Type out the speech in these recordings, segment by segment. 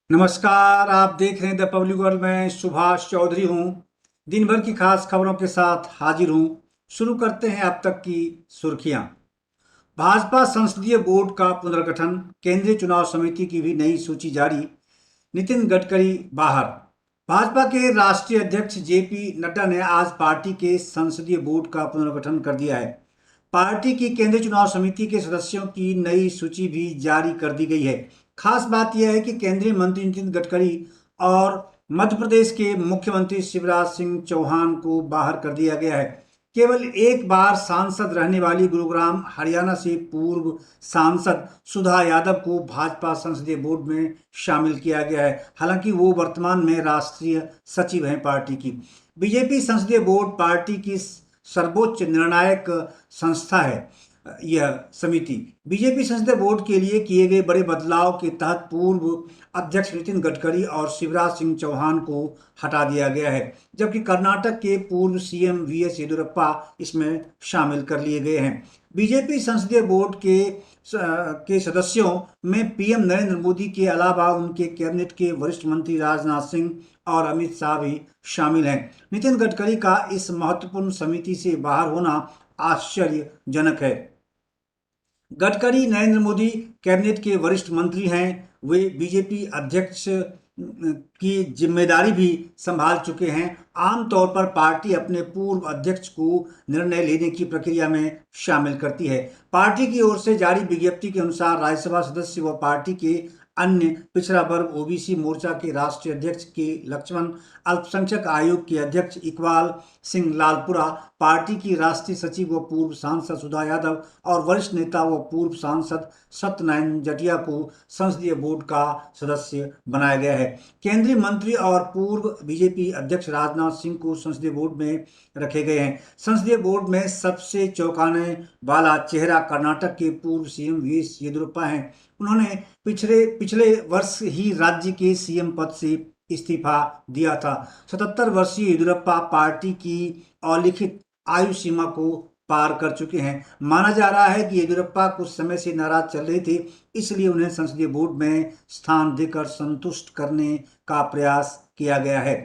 नमस्कार। आप देख रहे हैं द पब्लिक वर्ल्ड में सुभाष चौधरी हूं। दिन भर की खास खबरों के साथ हाजिर हूं। शुरू करते हैं अब तक की सुर्खियां। भाजपा संसदीय बोर्ड का पुनर्गठन, केंद्रीय चुनाव समिति की भी नई सूची जारी, नितिन गडकरी बाहर। भाजपा के राष्ट्रीय अध्यक्ष जेपी नड्डा ने आज पार्टी के संसदीय बोर्ड का पुनर्गठन कर दिया है। पार्टी की केंद्रीय चुनाव समिति के सदस्यों की नई सूची भी जारी कर दी गई है। खास बात यह है कि केंद्रीय मंत्री नितिन गडकरी और मध्य प्रदेश के मुख्यमंत्री शिवराज सिंह चौहान को बाहर कर दिया गया है। केवल एक बार सांसद रहने वाली गुरुग्राम हरियाणा से पूर्व सांसद सुधा यादव को भाजपा संसदीय बोर्ड में शामिल किया गया है। हालांकि वो वर्तमान में राष्ट्रीय सचिव हैं पार्टी की। बीजेपी संसदीय बोर्ड पार्टी की सर्वोच्च निर्णायक संस्था है। यह समिति बीजेपी संसदीय बोर्ड के लिए किए गए बड़े बदलाव के तहत पूर्व अध्यक्ष नितिन गडकरी और शिवराज सिंह चौहान को हटा दिया गया है, जबकि कर्नाटक के पूर्व सीएम वीएस येदियुरप्पा इसमें शामिल कर लिए गए हैं। बीजेपी संसदीय बोर्ड के सदस्यों में पीएम नरेंद्र मोदी के अलावा उनके कैबिनेट के वरिष्ठ मंत्री राजनाथ सिंह और अमित शाह भी शामिल हैं। नितिन गडकरी का इस महत्वपूर्ण समिति से बाहर होना आश्चर्यजनक है। गडकरी नरेंद्र मोदी कैबिनेट के वरिष्ठ मंत्री हैं। वे बीजेपी अध्यक्ष की जिम्मेदारी भी संभाल चुके हैं। आमतौर पर पार्टी अपने पूर्व अध्यक्ष को निर्णय लेने की प्रक्रिया में शामिल करती है। पार्टी की ओर से जारी विज्ञप्ति के अनुसार राज्यसभा सदस्य व पार्टी के अन्य पिछड़ा वर्ग ओबीसी मोर्चा के राष्ट्रीय अध्यक्ष के लक्ष्मण, अल्पसंख्यक आयोग के अध्यक्ष इकबाल सिंह लालपुरा, पार्टी की राष्ट्रीय सचिव व पूर्व सांसद सुधा यादव और वरिष्ठ नेता व पूर्व सांसद सत्यनारायण जटिया को संसदीय बोर्ड का सदस्य बनाया गया है। केंद्रीय मंत्री और पूर्व बीजेपी अध्यक्ष राजनाथ सिंह को संसदीय बोर्ड में रखे गए हैं। संसदीय बोर्ड में सबसे चौंकाने वाला चेहरा कर्नाटक के पूर्व सीएम वीएस येदियुरप्पा हैं। उन्होंने पिछले वर्ष ही राज्य के सीएम पद से इस्तीफा दिया था। 77 वर्षीय येदियुरप्पा पार्टी की अलिखित आयु सीमा को पार कर चुके हैं। माना जा रहा है कि येदियुरप्पा कुछ समय से नाराज चल रहे थे, इसलिए उन्हें संसदीय बोर्ड में स्थान देकर संतुष्ट करने का प्रयास किया गया है।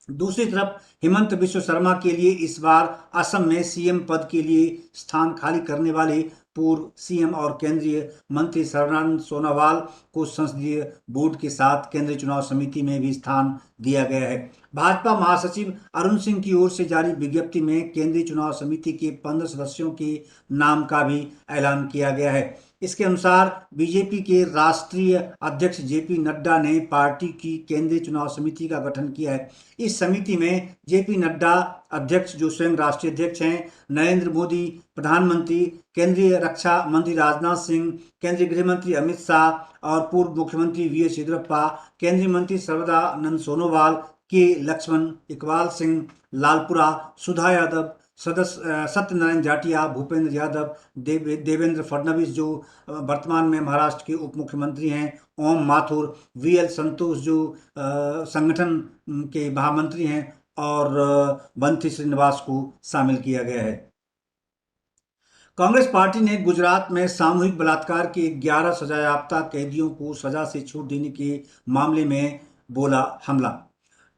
दूसरी तरफ हिमंत बिश्व शर्मा के लिए इस बार असम में सीएम पद के लिए स्थान खाली करने वाले पूर्व सीएम और केंद्रीय मंत्री सर्बानंद सोनोवाल को संसदीय बोर्ड के साथ केंद्रीय चुनाव समिति में भी स्थान दिया गया है। भाजपा महासचिव अरुण सिंह की ओर से जारी विज्ञप्ति में केंद्रीय चुनाव समिति के 15 सदस्यों के नाम का भी ऐलान किया गया है। इसके अनुसार बीजेपी के राष्ट्रीय अध्यक्ष जेपी नड्डा ने पार्टी की केंद्रीय चुनाव समिति का गठन किया है। इस समिति में जेपी नड्डा अध्यक्ष, जो स्वयं राष्ट्रीय अध्यक्ष हैं, नरेंद्र मोदी प्रधानमंत्री, केंद्रीय रक्षा मंत्री राजनाथ सिंह, केंद्रीय गृह मंत्री अमित शाह और पूर्व मुख्यमंत्री वीएस येदियुरप्पा, केंद्रीय मंत्री सर्बानंद सोनोवाल, के लक्ष्मण, इकबाल सिंह लालपुरा, सुधा यादव, सत्यनारायण जाटिया, भूपेंद्र यादव, देवेंद्र फडणवीस जो वर्तमान में महाराष्ट्र के उप मुख्यमंत्री हैं, ओम माथुर, वीएल संतोष जो संगठन के महामंत्री हैं और बंथी श्रीनिवास को शामिल किया गया है। कांग्रेस पार्टी ने गुजरात में सामूहिक बलात्कार के 11 सजायाफ्ता कैदियों को सजा से छूट देने के मामले में बोला हमला।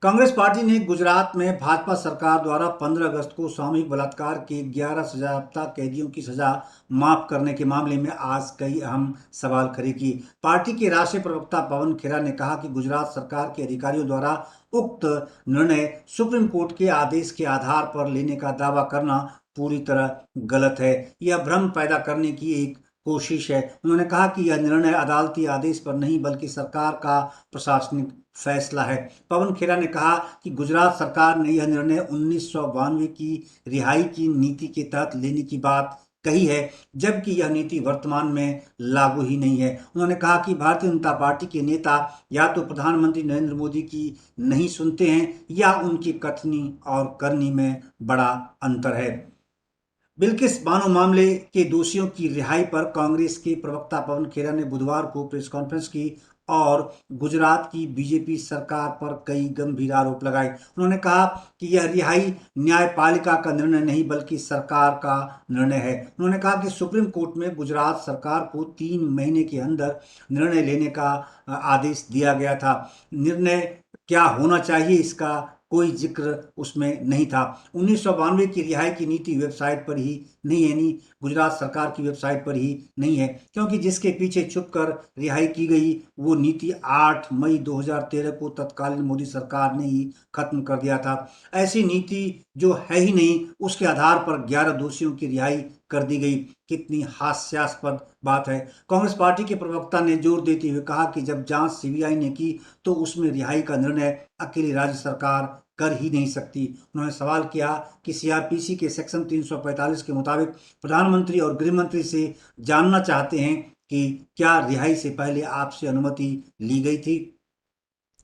कांग्रेस पार्टी ने गुजरात में भाजपा सरकार द्वारा 15 अगस्त को सामूहिक बलात्कार के 11 सजायाफ्ता कैदियों की सजा माफ करने के मामले में आज कई अहम सवाल खड़े किए। पार्टी के राष्ट्रीय प्रवक्ता पवन खेरा ने कहा कि गुजरात सरकार के अधिकारियों द्वारा उक्त निर्णय सुप्रीम कोर्ट के आदेश के आधार पर लेने का दावा करना पूरी तरह गलत है। यह भ्रम पैदा करने की एक कोशिश है। उन्होंने कहा कि यह निर्णय अदालती आदेश पर नहीं बल्कि सरकार का प्रशासनिक फैसला है। पवन खेरा ने कहा कि गुजरात सरकार ने यह निर्णय 1992 की रिहाई की नीति के तहत लेने की बात कही है, जबकि यह नीति वर्तमान में लागू ही नहीं है। उन्होंने कहा कि भारतीय जनता पार्टी के नेता या तो प्रधानमंत्री नरेंद्र मोदी की नहीं सुनते हैं या उनकी कथनी और करनी में बड़ा अंतर है। बिल्किस बानो मामले के दोषियों की रिहाई पर कांग्रेस के प्रवक्ता पवन खेरा ने बुधवार को प्रेस कॉन्फ्रेंस की और गुजरात की बीजेपी सरकार पर कई गंभीर आरोप लगाए। उन्होंने कहा कि यह रिहाई न्यायपालिका का निर्णय नहीं बल्कि सरकार का निर्णय है। उन्होंने कहा कि सुप्रीम कोर्ट में गुजरात सरकार को 3 महीने के अंदर निर्णय लेने का आदेश दिया गया था। निर्णय क्या होना चाहिए इसका कोई जिक्र उसमें नहीं था। 1992 की रिहाई की नीति वेबसाइट पर ही नहीं है, नहीं गुजरात सरकार की वेबसाइट पर ही नहीं है, क्योंकि जिसके पीछे छुपकर रिहाई की गई वो नीति 8 मई 2013 को तत्कालीन मोदी सरकार ने ही खत्म कर दिया था। ऐसी नीति जो है ही नहीं उसके आधार पर 11 दोषियों की रिहाई कर दी गई। कितनी हास्यास्पद बात है। कांग्रेस पार्टी के प्रवक्ता ने जोर देते हुए कहा कि जब जांच सीबीआई ने की तो उसमें रिहाई का निर्णय अकेली राज्य सरकार कर ही नहीं सकती। उन्होंने सवाल किया कि सीआरपीसी के सेक्शन 345 के मुताबिक प्रधानमंत्री और गृह मंत्री से जानना चाहते हैं कि क्या रिहाई से पहले आपसे अनुमति ली गई थी।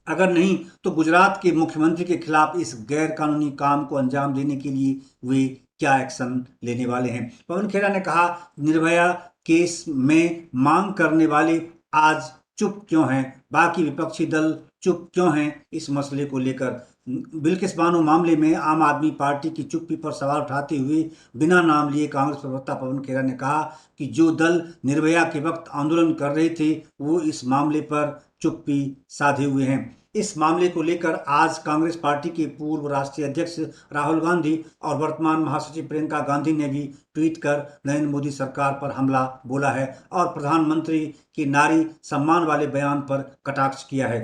अगर नहीं तो गुजरात के मुख्यमंत्री के खिलाफ इस गैर कानूनी काम को अंजाम देने के लिए वे क्या एक्शन लेने वाले हैं। पवन खेड़ा ने कहा, निर्भया केस में मांग करने वाले आज चुप क्यों हैं, बाकी विपक्षी दल चुप क्यों हैं इस मसले को लेकर। बिल्किस बानो मामले में आम आदमी पार्टी की चुप्पी पर सवाल उठाते हुए बिना नाम लिए कांग्रेस प्रवक्ता पवन खेड़ा ने कहा कि जो दल निर्भया के वक्त आंदोलन कर रहे थे वो इस मामले पर चुप्पी साधे हुए हैं। इस मामले को लेकर आज कांग्रेस पार्टी के पूर्व राष्ट्रीय अध्यक्ष राहुल गांधी और वर्तमान महासचिव प्रियंका गांधी ने भी ट्वीट कर नरेंद्र मोदी सरकार पर हमला बोला है और प्रधानमंत्री के नारी सम्मान वाले बयान पर कटाक्ष किया है।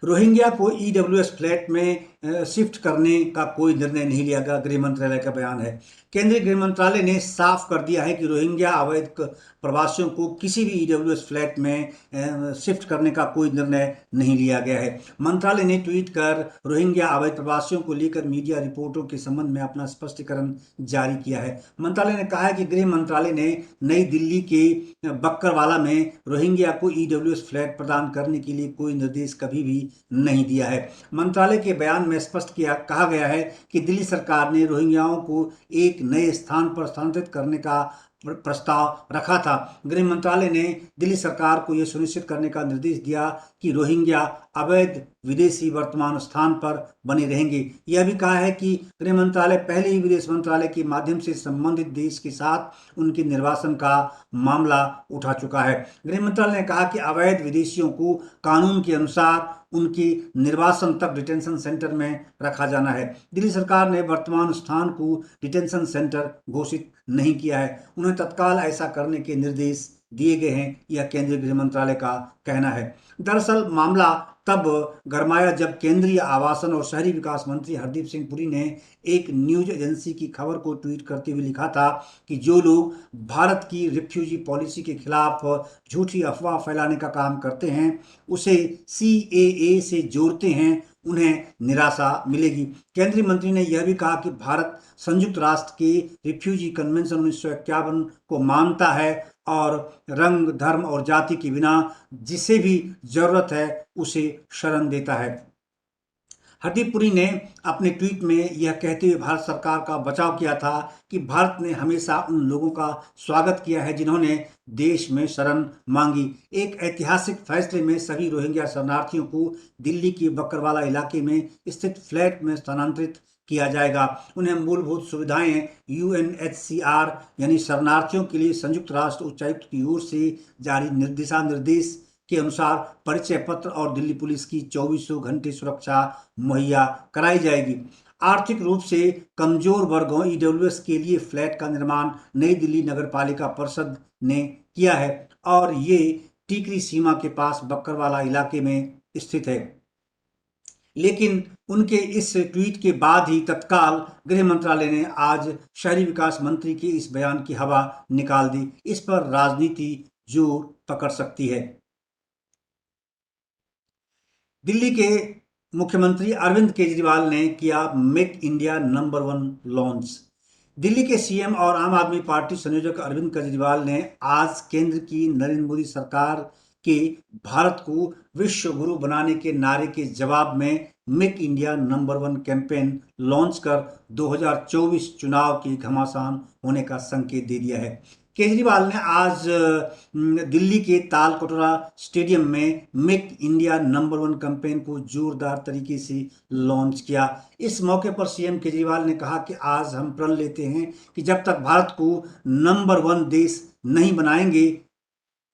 रोहिंग्या को ईडब्ल्यूएस फ्लैट में शिफ्ट करने का कोई निर्णय नहीं लिया गया, गृह मंत्रालय का बयान है। केंद्रीय गृह मंत्रालय ने साफ कर दिया है कि रोहिंग्या अवैध प्रवासियों को किसी भी ईडब्ल्यूएस फ्लैट में शिफ्ट करने का कोई निर्णय नहीं लिया गया है। मंत्रालय ने ट्वीट कर रोहिंग्या अवैध प्रवासियों को लेकर मीडिया रिपोर्टों के संबंध में अपना स्पष्टीकरण जारी किया है। मंत्रालय ने कहा है कि गृह मंत्रालय ने नई दिल्ली के बक्करवाला में रोहिंग्या को ईडब्ल्यूएस फ्लैट प्रदान करने के लिए कोई निर्देश कभी भी नहीं दिया है। मंत्रालय के बयान में स्पष्ट कहा गया है कि दिल्ली सरकार ने रोहिंग्याओं को एक नए स्थान पर स्थानांतरित करने का प्रस्ताव रखा था। गृह मंत्रालय ने दिल्ली सरकार को यह सुनिश्चित करने का निर्देश दिया कि रोहिंग्या अवैध विदेशी वर्तमान स्थान पर बने रहेंगे। यह भी कहा है कि गृह मंत्रालय पहले ही विदेश मंत्रालय के माध्यम से संबंधित देश के साथ उनके निर्वासन का मामला उठा चुका है। गृह मंत्रालय ने कहा कि अवैध विदेशियों को कानून के अनुसार उनके निर्वासन तक डिटेंशन सेंटर में रखा जाना है। दिल्ली सरकार ने वर्तमान स्थान को डिटेंशन सेंटर घोषित नहीं किया है। उन्हें तत्काल ऐसा करने के निर्देश दिए गए हैं, यह केंद्रीय गृह मंत्रालय का कहना है। दरअसल मामला तब गरमाया जब केंद्रीय आवासन और शहरी विकास मंत्री हरदीप सिंह पुरी ने एक न्यूज एजेंसी की खबर को ट्वीट करते हुए लिखा था कि जो लोग भारत की रिफ्यूजी पॉलिसी के खिलाफ झूठी अफवाह फैलाने का काम करते हैं, उसे सीएए से जोड़ते हैं, उन्हें निराशा मिलेगी। केंद्रीय मंत्री ने यह भी कहा कि भारत संयुक्त राष्ट्र के रिफ्यूजी कन्वेंशन 1951 को मानता है और रंग, धर्म और जाति के बिना जिसे भी जरूरत है उसे शरण देता है। हरदीप पुरी ने अपने ट्वीट में यह कहते हुए भारत सरकार का बचाव किया था कि भारत ने हमेशा उन लोगों का स्वागत किया है जिन्होंने देश में शरण मांगी। एक ऐतिहासिक फैसले में सभी रोहिंग्या शरणार्थियों को दिल्ली के बकरवाला इलाके में स्थित फ्लैट में स्थानांतरित किया जाएगा। उन्हें मूलभूत सुविधाएं यूएनएचसीआर यानी शरणार्थियों के लिए संयुक्त राष्ट्र उच्चायुक्त की ओर से जारी दिशा निर्देश के अनुसार परिचय पत्र और दिल्ली पुलिस की 2400 घंटे सुरक्षा मुहैया कराई जाएगी। आर्थिक रूप से कमजोर वर्गों ईडब्ल्यूएस के लिए फ्लैट का निर्माण नई दिल्ली नगर पालिका परिषद ने किया है और ये टीकरी सीमा के पास बक्करवाला इलाके में स्थित है। लेकिन उनके इस ट्वीट के बाद ही तत्काल गृह मंत्रालय ने आज शहरी विकास मंत्री के इस बयान की हवा निकाल दी। इस पर राजनीति जोर पकड़ सकती है। दिल्ली के मुख्यमंत्री अरविंद केजरीवाल ने किया make India number 1 launch. Delhi के सीएम और आम आदमी पार्टी संयोजक अरविंद केजरीवाल ने आज केंद्र की नरेंद्र मोदी सरकार के भारत को विश्व गुरु बनाने के नारे के जवाब में make India number 1 campaign launch कर 2024 चुनाव के घमासान होने का संकेत दे दिया है। केजरीवाल ने आज दिल्ली के तालकटोरा स्टेडियम में make India number one campaign को जोरदार तरीके से लॉन्च किया। इस मौके पर सीएम केजरीवाल ने कहा कि आज हम प्रण लेते हैं कि जब तक भारत को नंबर वन देश नहीं बनाएंगे,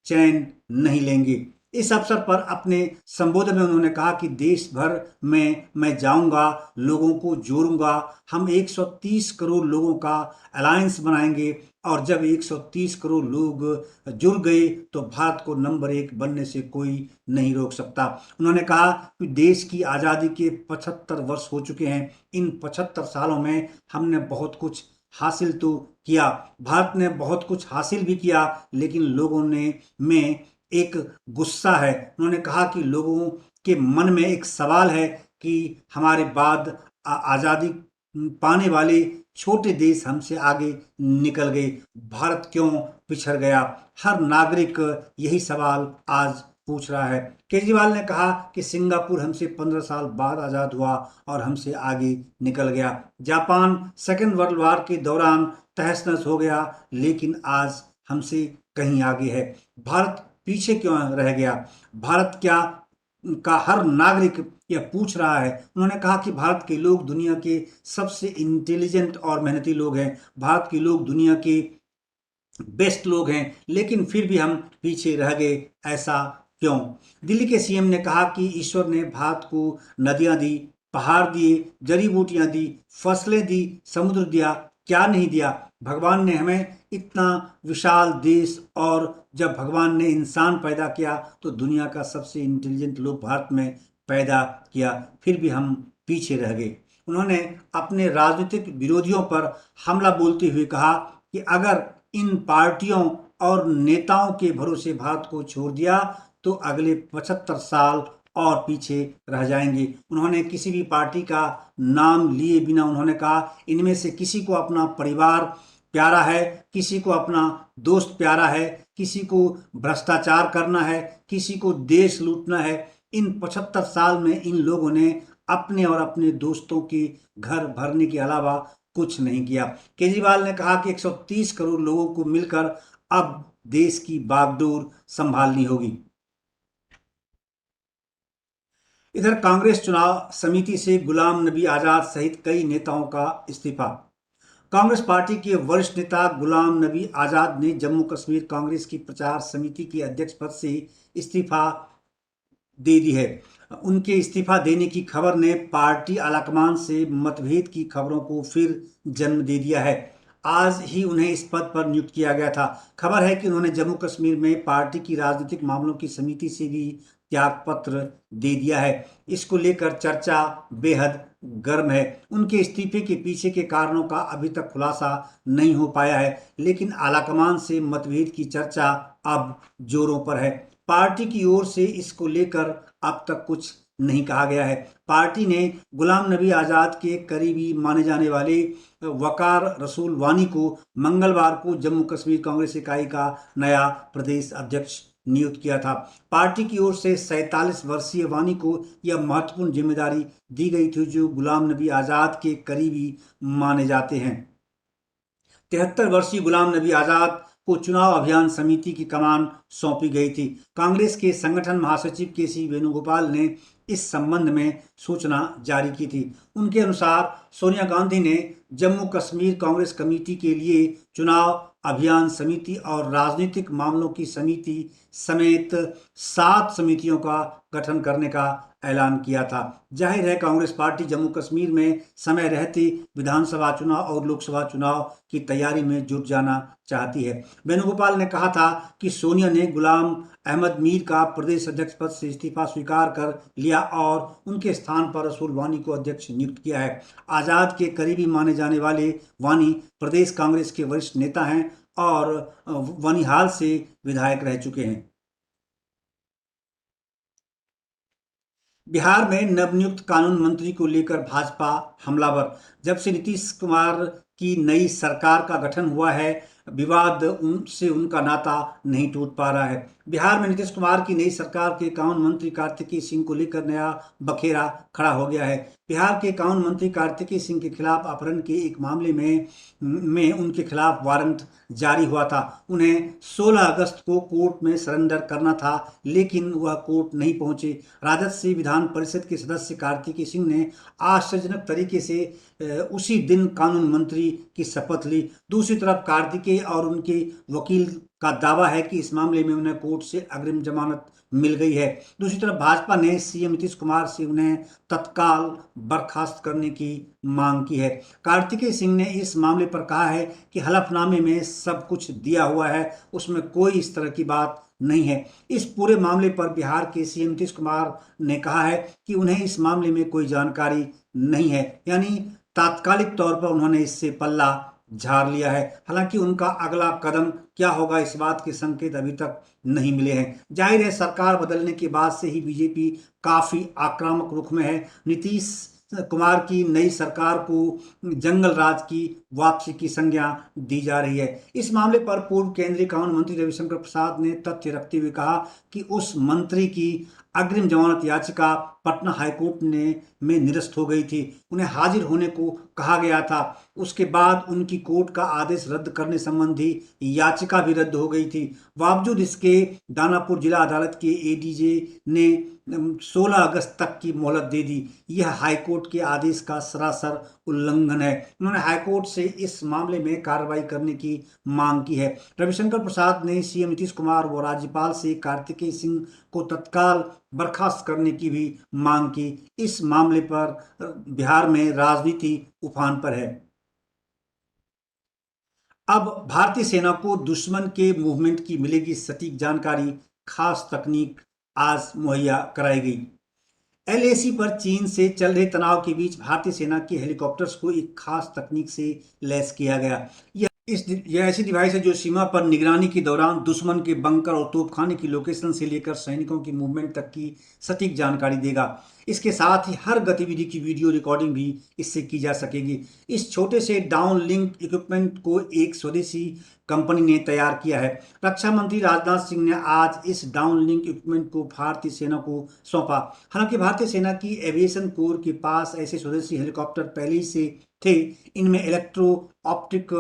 चैन नहीं लेंगे। इस अवसर पर अपने संबोधन में उन्होंने कहा कि देश भर में मैं जाऊंगा, लोगों को जोड़ूंगा, हम 130 करोड़ लोगों का अलायंस बनाएंगे और जब 130 करोड़ लोग जुड़ गए तो भारत को नंबर एक बनने से कोई नहीं रोक सकता। उन्होंने कहा कि देश की आज़ादी के 75 वर्ष हो चुके हैं। इन 75 सालों में हमने बहुत कुछ हासिल तो किया, भारत ने बहुत कुछ हासिल भी किया, लेकिन लोगों ने में एक गुस्सा है। उन्होंने कहा कि लोगों के मन में एक सवाल है कि हमारे बाद आज़ादी पाने वाले छोटे देश हमसे आगे निकल गए, भारत क्यों पिछड़ गया। हर नागरिक यही सवाल आज पूछ रहा है। केजरीवाल ने कहा कि सिंगापुर हमसे 15 साल बाद आज़ाद हुआ और हमसे आगे निकल गया। जापान सेकेंड वर्ल्ड वॉर के दौरान तहस नहस हो गया, लेकिन आज हमसे कहीं आगे है। भारत पीछे क्यों रह गया? भारत क्या का हर नागरिक यह पूछ रहा है। उन्होंने कहा कि भारत के लोग दुनिया के सबसे इंटेलिजेंट और मेहनती लोग हैं, भारत के लोग दुनिया के बेस्ट लोग हैं, लेकिन फिर भी हम पीछे रह गए, ऐसा क्यों? दिल्ली के सीएम ने कहा कि ईश्वर ने भारत को नदियां दी, पहाड़ दिए, जड़ी बूटियां दी, फसलें दी, समुद्र दिया, क्या नहीं दिया? भगवान ने हमें इतना विशाल देश, और जब भगवान ने इंसान पैदा किया तो दुनिया का सबसे इंटेलिजेंट लोग भारत में पैदा किया, फिर भी हम पीछे रह गए। उन्होंने अपने राजनीतिक विरोधियों पर हमला बोलते हुए कहा कि अगर इन पार्टियों और नेताओं के भरोसे भारत को छोड़ दिया तो अगले 75 साल और पीछे रह जाएंगे। उन्होंने किसी भी पार्टी का नाम लिए बिना उन्होंने कहा इनमें से किसी को अपना परिवार प्यारा है, किसी को अपना दोस्त प्यारा है, किसी को भ्रष्टाचार करना है, किसी को देश लूटना है। इन 75 साल में इन लोगों ने अपने और अपने दोस्तों के घर भरने के अलावा कुछ नहीं किया। केजरीवाल ने कहा कि 130 करोड़ लोगों को मिलकर अब देश की बागडोर संभालनी होगी। इधर कांग्रेस चुनाव समिति से गुलाम नबी आजाद सहित कई नेताओं का इस्तीफा। कांग्रेस पार्टी के वरिष्ठ नेता गुलाम नबी आजाद ने जम्मू कश्मीर कांग्रेस की प्रचार समिति के अध्यक्ष पद से इस्तीफा दे दी है। उनके इस्तीफा देने की खबर ने पार्टी आलाकमान से मतभेद की खबरों को फिर जन्म दे दिया है। आज ही उन्हें इस पद पर नियुक्त किया गया था। खबर है कि उन्होंने जम्मू कश्मीर में पार्टी की राजनीतिक मामलों की समिति से भी त्याग पत्र दे दिया है। इसको लेकर चर्चा बेहद गर्म है। उनके इस्तीफे के पीछे के कारणों का अभी तक खुलासा नहीं हो पाया है, लेकिन आलाकमान से मतभेद की चर्चा अब जोरों पर है। पार्टी की ओर से इसको लेकर अब तक कुछ नहीं कहा गया है। पार्टी ने गुलाम नबी आज़ाद के करीबी माने जाने वाले वकार रसूल वानी को मंगलवार को जम्मू कश्मीर कांग्रेस इकाई का नया प्रदेश अध्यक्ष नियुक्त किया था। पार्टी की ओर से 47 वर्षीय वानी को यह महत्वपूर्ण जिम्मेदारी दी गई थी, जो गुलाम नबी आज़ाद के करीबी माने जाते हैं। 73 वर्षीय गुलाम नबी आज़ाद को चुनाव अभियान समिति की कमान सौंपी गई थी। कांग्रेस के संगठन महासचिव के.सी. वेणुगोपाल ने इस संबंध में सूचना जारी की थी। उनके अनुसार सोनिया गांधी ने जम्मू कश्मीर कांग्रेस कमेटी के लिए चुनाव अभियान समिति और राजनीतिक मामलों की समिति समेत 7 समितियों का गठन करने का ऐलान किया था। जाहिर है कांग्रेस पार्टी जम्मू कश्मीर में समय रहते विधानसभा चुनाव और लोकसभा चुनाव की तैयारी में जुट जाना चाहती है। वेणुगोपाल ने कहा था कि सोनिया ने गुलाम अहमद मीर का प्रदेश अध्यक्ष पद से इस्तीफा स्वीकार कर लिया और उनके स्थान पर रसूल वानी को अध्यक्ष नियुक्त किया है। आज़ाद के करीबी माने जाने वाले वानी प्रदेश कांग्रेस के वरिष्ठ नेता हैं और वानी हाल से विधायक रह चुके हैं। बिहार में नवनियुक्त कानून मंत्री को लेकर भाजपा हमलावर। जब से नीतीश कुमार की नई सरकार का गठन हुआ है, विवाद उनसे उनका नाता नहीं टूट पा रहा है। बिहार में नीतीश कुमार की नई सरकार के कानून मंत्री कार्तिकेय सिंह को लेकर नया बखेरा खड़ा हो गया है। बिहार के कानून मंत्री कार्तिकेय सिंह के खिलाफ अपहरण के एक मामले में उनके खिलाफ वारंट जारी हुआ था। उन्हें 16 अगस्त को कोर्ट में सरेंडर करना था, लेकिन वह कोर्ट नहीं पहुंचे। राजद से विधान परिषद के सदस्य कार्तिकेय सिंह ने आश्चर्यजनक तरीके से उसी दिन कानून मंत्री की शपथ ली। दूसरी तरफ कार्तिकेय और उनके वकील का दावा है कि इस मामले में उन्हें कोर्ट से अग्रिम जमानत मिल गई है। दूसरी तरफ भाजपा ने सीएम नीतीश कुमार से उन्हें तत्काल बर्खास्त करने की मांग की है। कार्तिकेय सिंह ने इस मामले पर कहा है कि हलफनामे में सब कुछ दिया हुआ है, उसमें कोई इस तरह की बात नहीं है। इस पूरे मामले पर बिहार के सीएम नीतीश कुमार ने कहा है कि उन्हें इस मामले में कोई जानकारी नहीं है, यानी तात्कालिक तौर पर उन्होंने इससे पल्ला झाड़ लिया है। हालांकि उनका अगला कदम क्या होगा, इस बात के संकेत अभी तक नहीं मिले हैं। जाहिर है, सरकार बदलने के बाद से ही बीजेपी काफी आक्रामक रुख में है। नीतीश कुमार की नई सरकार को जंगल राज की वापसी की संज्ञा दी जा रही है। इस मामले पर पूर्व केंद्रीय कानून मंत्री रविशंकर प्रसाद ने तथ्य रखते हुए कहा कि उस मंत्री की अग्रिम जमानत याचिका पटना हाईकोर्ट में निरस्त हो गई थी। उन्हें हाजिर होने को कहा गया था। उसके बाद उनकी कोर्ट का आदेश रद्द करने संबंधी याचिका भी रद्द हो गई थी। बावजूद इसके दानापुर जिला अदालत के एडीजे ने 16 अगस्त तक की मोहलत दे दी। यह हाईकोर्ट के आदेश का सरासर उल्लंघन है। उन्होंने हाईकोर्ट से इस मामले में कार्रवाई करने की मांग की है। रविशंकर प्रसाद ने सीएम नीतीश कुमार व राज्यपाल से कार्तिकेय सिंह को तत्काल बर्खास्त करने की भी मांग की। इस मामले पर बिहार में राजनीति उफान पर है। अब भारतीय सेना को दुश्मन के मूवमेंट की मिलेगी सटीक जानकारी। खास तकनीक आज मुहैया कराई गई। एलएसी पर चीन से चल रहे तनाव के बीच भारतीय सेना के हेलीकॉप्टर्स को एक खास तकनीक से लैस किया गया। यह ऐसी डिवाइस है जो सीमा पर निगरानी के दौरान दुश्मन के बंकर और तोपखाने की लोकेशन से लेकर सैनिकों की मूवमेंट तक की सटीक जानकारी देगा। इसके साथ ही हर गतिविधि की वीडियो रिकॉर्डिंग भी इससे की जा सकेगी। इस छोटे से डाउन लिंक इक्विपमेंट को एक स्वदेशी कंपनी ने तैयार किया है। रक्षा मंत्री राजनाथ सिंह ने आज इस डाउन लिंक इक्विपमेंट को भारतीय सेना को सौंपा। हालांकि भारतीय सेना की एविएशन कोर के पास ऐसे स्वदेशी हेलीकॉप्टर पहले ही से थे। इनमें इलेक्ट्रो ऑप्टिक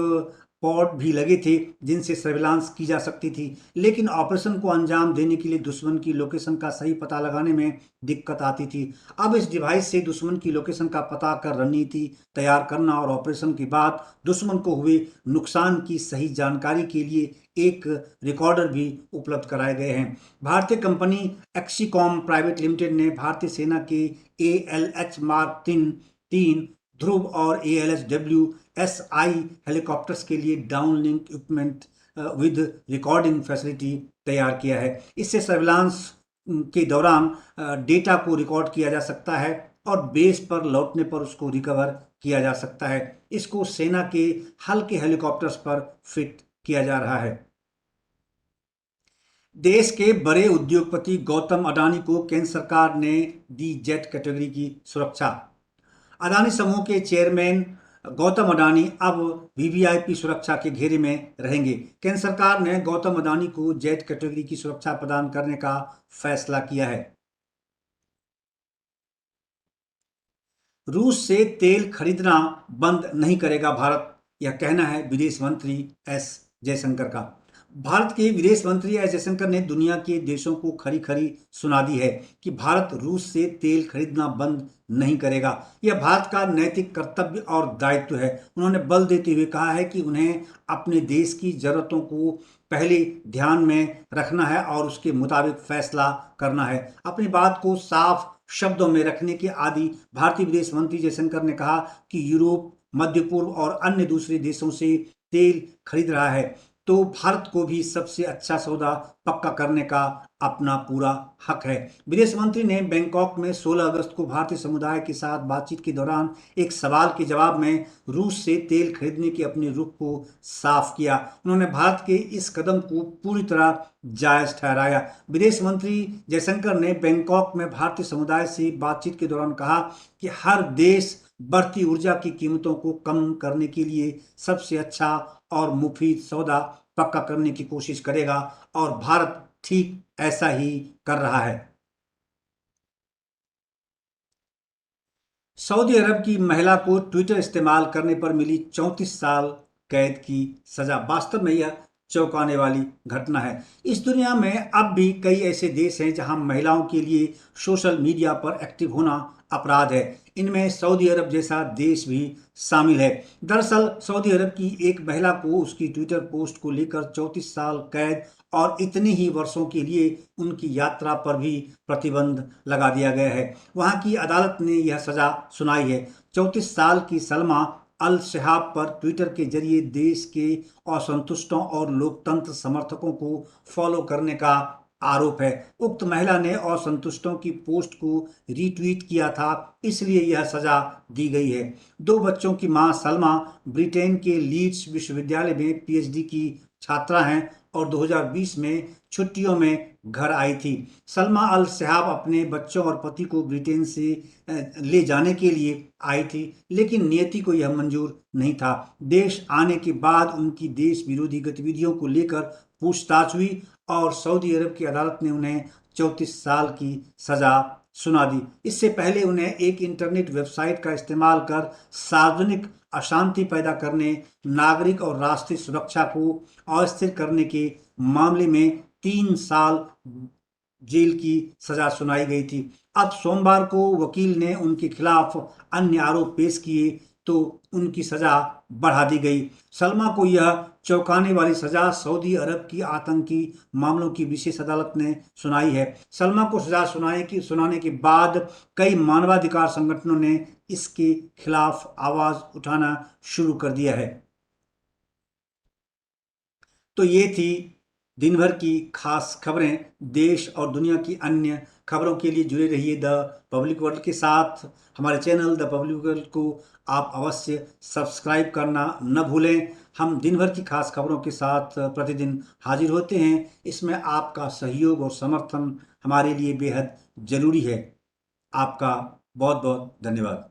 पॉड भी लगे थे जिनसे सर्विलांस की जा सकती थी, लेकिन ऑपरेशन को अंजाम देने के लिए दुश्मन की लोकेशन का सही पता लगाने में दिक्कत आती थी। अब इस डिवाइस से दुश्मन की लोकेशन का पता कर रणनीति तैयार करना और ऑपरेशन के बाद दुश्मन को हुए नुकसान की सही जानकारी के लिए एक रिकॉर्डर भी उपलब्ध कराए गए हैं। भारतीय कंपनी एक्सीकॉम प्राइवेट लिमिटेड ने भारतीय सेना के ALH मार्क 3 ध्रुव और ALH-WSI हेलीकॉप्टर्स के लिए downlink equipment with recording facility तैयार किया है। इससे सर्विलांस के दौरान डेटा को रिकॉर्ड किया जा सकता है और बेस पर लौटने पर उसको रिकवर किया जा सकता है। इसको सेना के हल्के हेलीकॉप्टर्स पर फिट किया जा रहा है। देश के बड़े उद्योगपति गौतम अडानी को केंद्र सरकार ने दी जेट कैटेगरी की सुरक्षा। अडानी समूह के चेयरमैन गौतम अडानी अब वीवीआईपी सुरक्षा के घेरे में रहेंगे। केंद्र सरकार ने गौतम अडानी को जेट कैटेगरी की सुरक्षा प्रदान करने का फैसला किया है। रूस से तेल खरीदना बंद नहीं करेगा भारत, यह कहना है विदेश मंत्री एस जयशंकर का। भारत के विदेश मंत्री एस जयशंकर ने दुनिया के देशों को खरी खरी सुना दी है कि भारत रूस से तेल खरीदना बंद नहीं करेगा। यह भारत का नैतिक कर्तव्य और दायित्व है। उन्होंने बल देते हुए कहा है कि उन्हें अपने देश की जरूरतों को पहले ध्यान में रखना है और उसके मुताबिक फैसला करना है। अपनी बात को साफ शब्दों में रखने के आदि भारतीय विदेश मंत्री जयशंकर ने कहा कि यूरोप, मध्य पूर्व और अन्य दूसरे देशों से तेल खरीद रहा है तो भारत को भी सबसे अच्छा सौदा पक्का करने का अपना पूरा हक है। विदेश मंत्री ने बैंकॉक में 16 अगस्त को भारतीय समुदाय के साथ बातचीत के दौरान एक सवाल के जवाब में रूस से तेल खरीदने के अपने रुख को साफ किया। उन्होंने भारत के इस कदम को पूरी तरह जायज ठहराया। विदेश मंत्री जयशंकर ने बैंकॉक में भारतीय समुदाय से बातचीत के दौरान कहा कि हर देश बढ़ती ऊर्जा की कीमतों को कम करने के लिए सबसे अच्छा और मुफीद सौदा पक्का करने की कोशिश करेगा, और भारत ठीक ऐसा ही कर रहा है। सऊदी अरब की महिला को ट्विटर इस्तेमाल करने पर मिली 34 साल कैद की सजा। वास्तव में यह चौंकाने वाली घटना है। इस दुनिया में अब भी कई ऐसे देश हैं जहां महिलाओं के लिए सोशल मीडिया पर एक्टिव होना अपराध है। इनमें सऊदी अरब जैसा देश भी शामिल है। दरअसल सऊदी अरब की एक महिला को उसकी ट्विटर पोस्ट को लेकर 34 साल कैद और इतने ही वर्षों के लिए उनकी यात्रा पर भी प्रतिबंध लगा दिया गया है। वहां की अदालत ने यह सजा सुनाई है। 34 साल की सलमा अल शहाब पर ट्विटर के जरिए देश के असंतुष्टों और लोकतंत्र समर्थकों को फॉलो करने का आरोप है। उक्त महिला ने असंतुष्टों की पोस्ट को रीट्वीट किया था, इसलिए यह सजा दी गई है। 2 बच्चों की मां सलमा ब्रिटेन के लीड्स विश्वविद्यालय में पीएचडी की छात्रा हैं और 2020 में छुट्टियों में घर आई थी। सलमा अल शहाब अपने बच्चों और पति को ब्रिटेन से ले जाने के लिए आई थी, लेकिन नियति को यह मंजूर नहीं था। देश आने के बाद उनकी देश विरोधी गतिविधियों को लेकर पूछताछ हुई और सऊदी अरब की अदालत ने उन्हें 34 साल की सजा सुना दी। इससे पहले उन्हें एक इंटरनेट वेबसाइट का इस्तेमाल कर सार्वजनिक अशांति पैदा करने, नागरिक और राष्ट्रीय सुरक्षा को अस्थिर करने के मामले में 3 साल जेल की सजा सुनाई गई थी। अब सोमवार को वकील ने उनके खिलाफ अन्य आरोप पेश किए तो उनकी सजा बढ़ा दी गई। सलमा को यह चौंकाने वाली सजा सऊदी अरब की आतंकी मामलों की विशेष अदालत ने सुनाई है। सलमा को सजा सुनाने के बाद कई मानवाधिकार संगठनों ने इसके खिलाफ आवाज उठाना शुरू कर दिया है। तो ये थी दिन भर की खास खबरें। देश और दुनिया की अन्य खबरों के लिए जुड़े रहिए द पब्लिक वर्ल्ड के साथ। हमारे चैनल द पब्लिक वर्ल्ड को आप अवश्य सब्सक्राइब करना न भूलें। हम दिन भर की खास खबरों के साथ प्रतिदिन हाजिर होते हैं। इसमें आपका सहयोग और समर्थन हमारे लिए बेहद ज़रूरी है। आपका बहुत बहुत धन्यवाद।